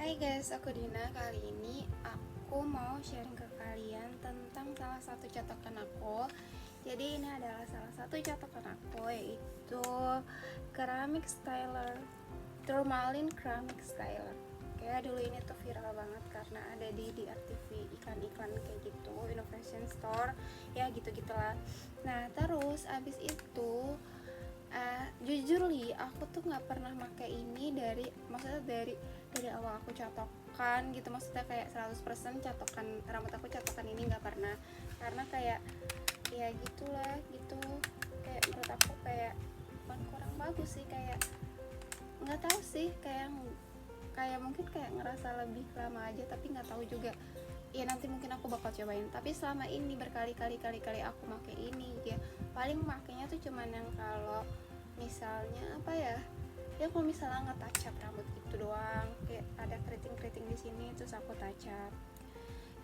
Hai guys, aku Dina. Kali ini aku mau sharing ke kalian tentang salah satu catokan aku. Jadi ini adalah salah satu catokan aku, yaitu Ceramic Styler, Tourmaline Ceramic Styler. Kayak dulu ini tuh viral banget karena ada di RTV, iklan-iklan kayak gitu, Innovation Store, ya gitu-gitulah. Nah terus abis itu jujur li aku tuh nggak pernah pakai ini maksudnya dari awal aku catokan gitu, maksudnya kayak 100% catokan rambut aku, catokan ini nggak pernah, karena kayak ya gitulah gitu, kayak menurut aku kayak bukan kurang bagus sih, kayak nggak tahu sih, kayak mungkin kayak ngerasa lebih lama aja, tapi nggak tahu juga ya, nanti mungkin aku bakal cobain. Tapi selama ini berkali-kali aku pakai ini ya, paling makainya tuh cuman yang kalau misalnya apa ya, kalau misalnya nge-touch up rambut gitu doang, kayak ada keriting-keriting di sini terus aku touch up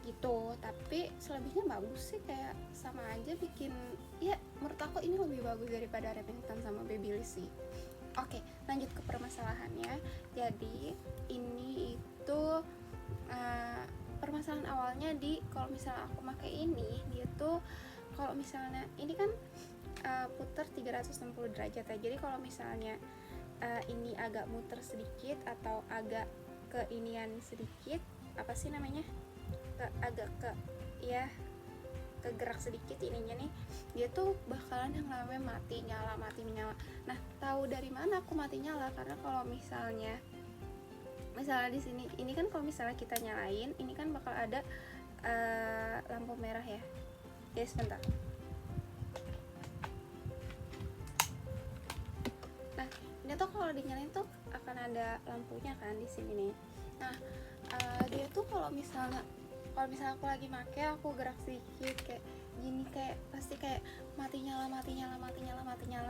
gitu. Tapi selebihnya bagus sih, kayak sama aja bikin, ya menurut aku ini lebih bagus daripada Remington sama Babyliss sih. Oke, lanjut ke permasalahannya. Jadi ini itu permasalahan awalnya kalau misalnya aku pakai ini, dia tuh kalau misalnya ini kan putar 360 derajat ya. Jadi kalau misalnya ini agak muter sedikit atau agak keinian sedikit, apa sih namanya, agak kegerak sedikit ininya nih, dia tuh bakalan yang namanya mati nyala. Nah, tahu dari mana aku mati nyala? Karena kalau misalnya di sini ini kan, kalau misalnya kita nyalain ini kan bakal ada lampu merah ya. Guys, bentar. Nah, ini tuh kalau dinyalain tuh akan ada lampunya kan di sini nih. Nah, dia tuh kalau misalnya aku lagi make, aku gerak sedikit kayak gini, kayak pasti kayak mati nyala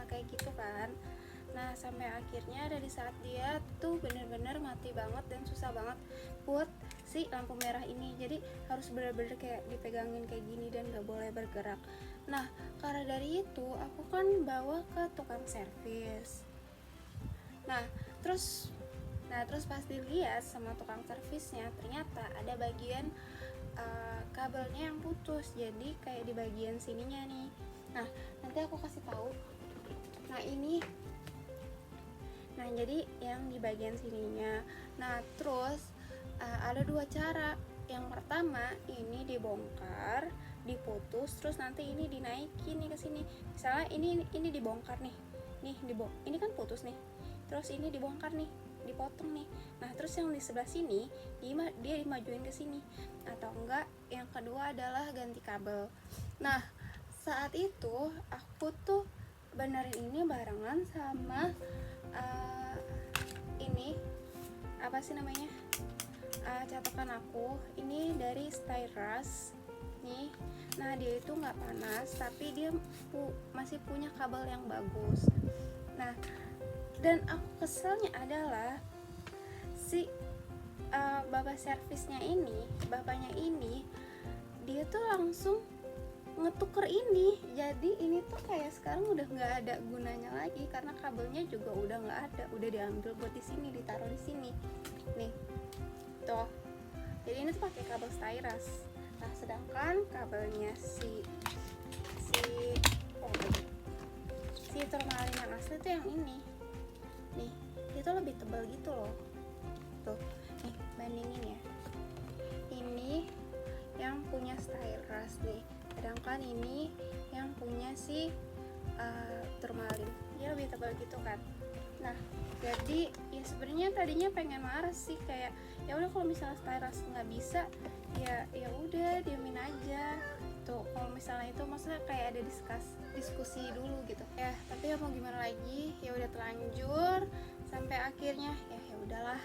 kayak gitu kan. Nah, sampai akhirnya ada di saat dia tuh bener-bener mati banget dan susah banget buat si lampu merah ini. Jadi harus bener-bener kayak dipegangin kayak gini dan gak boleh bergerak. Nah, karena dari itu aku kan bawa ke tukang servis. Nah terus pas dilihat sama tukang servisnya, ternyata ada bagian kabelnya yang putus. Jadi kayak di bagian sininya nih. Nah, nanti aku kasih tahu. Nah, jadi yang di bagian sininya. Nah, terus ada dua cara. Yang pertama, ini dibongkar, diputus, terus nanti ini dinaikin nih ke sini. Misalnya ini dibongkar nih. Ini kan putus nih. Terus ini dibongkar nih, dipotong nih. Nah, terus yang di sebelah sini dia dimajuin ke sini. Atau enggak, yang kedua adalah ganti kabel. Nah, saat itu aku tuh benerin ini barengan sama ini apa sih namanya, catokan aku ini dari Styras nih. Nah, dia itu nggak panas, tapi dia masih punya kabel yang bagus. Nah, dan aku keselnya adalah si bapak servisnya ini, bapaknya ini, dia tuh langsung ngetuker ini. Jadi ini tuh kayak sekarang udah nggak ada gunanya lagi, karena kabelnya juga udah nggak ada, udah diambil buat di sini, ditaruh di sini nih tuh. Jadi ini tuh pakai kabel Styras. Nah, sedangkan kabelnya si Tourmaline yang asli tuh yang ini nih, itu lebih tebal gitu loh. Tuh nih, bandingin ya, ini yang punya Styras nih, sedangkan ini yang punya si Tourmaline, dia lebih tebal gitu kan. Nah, jadi ya sebenarnya tadinya pengen marah sih, kayak ya udah kalau misalnya Styras nggak bisa, ya udah diemin aja tuh. Kalau misalnya itu maksudnya kayak ada diskusi dulu gitu ya, tapi ya mau gimana lagi, ya udah terlanjur sampai akhirnya ya udahlah,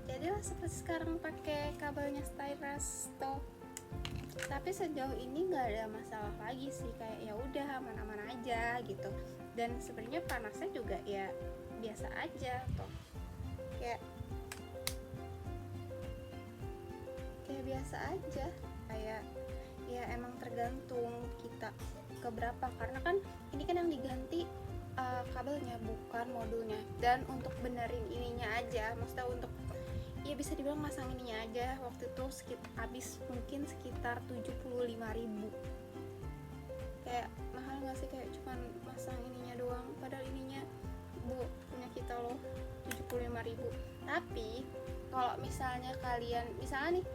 jadilah seperti sekarang pakai kabelnya Styras tuh. Tapi sejauh ini nggak ada masalah lagi sih, kayak ya udah aman-aman aja gitu. Dan sebenarnya panasnya juga ya biasa aja tuh, kayak biasa aja, kayak ya emang tergantung kita keberapa, karena kan ini kan yang diganti kabelnya bukan modulnya. Dan untuk benerin ininya aja, maksudnya untuk ya bisa dibilang masang ininya aja waktu itu habis mungkin sekitar 75.000. Kayak mahal gak sih, kayak cuman masang ininya doang, padahal ininya punya kita loh 75.000. Tapi kalau misalnya kalian nih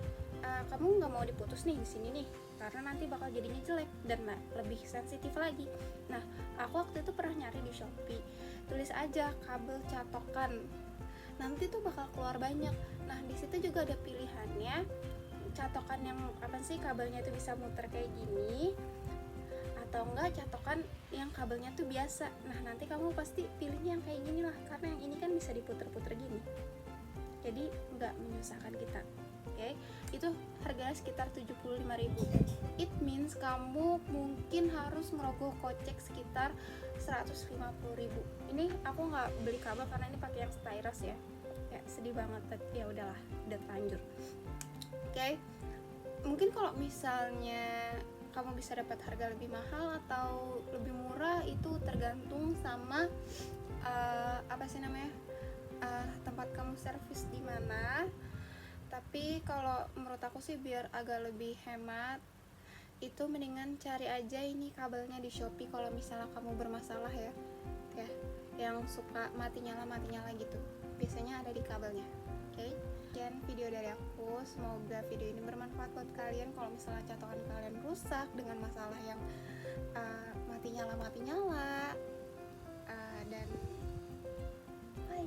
kamu nggak mau diputus nih di sini nih karena nanti bakal jadinya jelek dan lebih sensitif lagi. Nah, aku waktu itu pernah nyari di Shopee, tulis aja kabel catokan, nanti tuh bakal keluar banyak. Nah, di situ juga ada pilihannya, catokan yang apa sih, kabelnya tuh bisa muter kayak gini atau enggak catokan yang kabelnya tuh biasa. Nah, nanti kamu pasti pilihnya yang kayak gini lah, karena yang ini kan bisa diputer-puter gini, jadi nggak menyusahkan kita. Oke, itu harganya sekitar 75.000. It means kamu mungkin harus merogoh kocek sekitar 150.000. Ini aku nggak beli kabel karena ini pakai yang stylus ya. Ya sedih banget, tapi ya udahlah, udah terlanjur. Oke, mungkin kalau misalnya kamu bisa dapat harga lebih mahal atau lebih murah itu tergantung sama tempat kamu servis di mana. Tapi kalau menurut aku sih biar agak lebih hemat, itu mendingan cari aja ini kabelnya di Shopee kalau misalnya kamu bermasalah ya, yang suka mati nyala gitu, biasanya ada di kabelnya. Oke, sekian video dari aku, semoga video ini bermanfaat buat kalian. Kalau misalnya catokan kalian rusak dengan masalah yang mati nyala dan bye.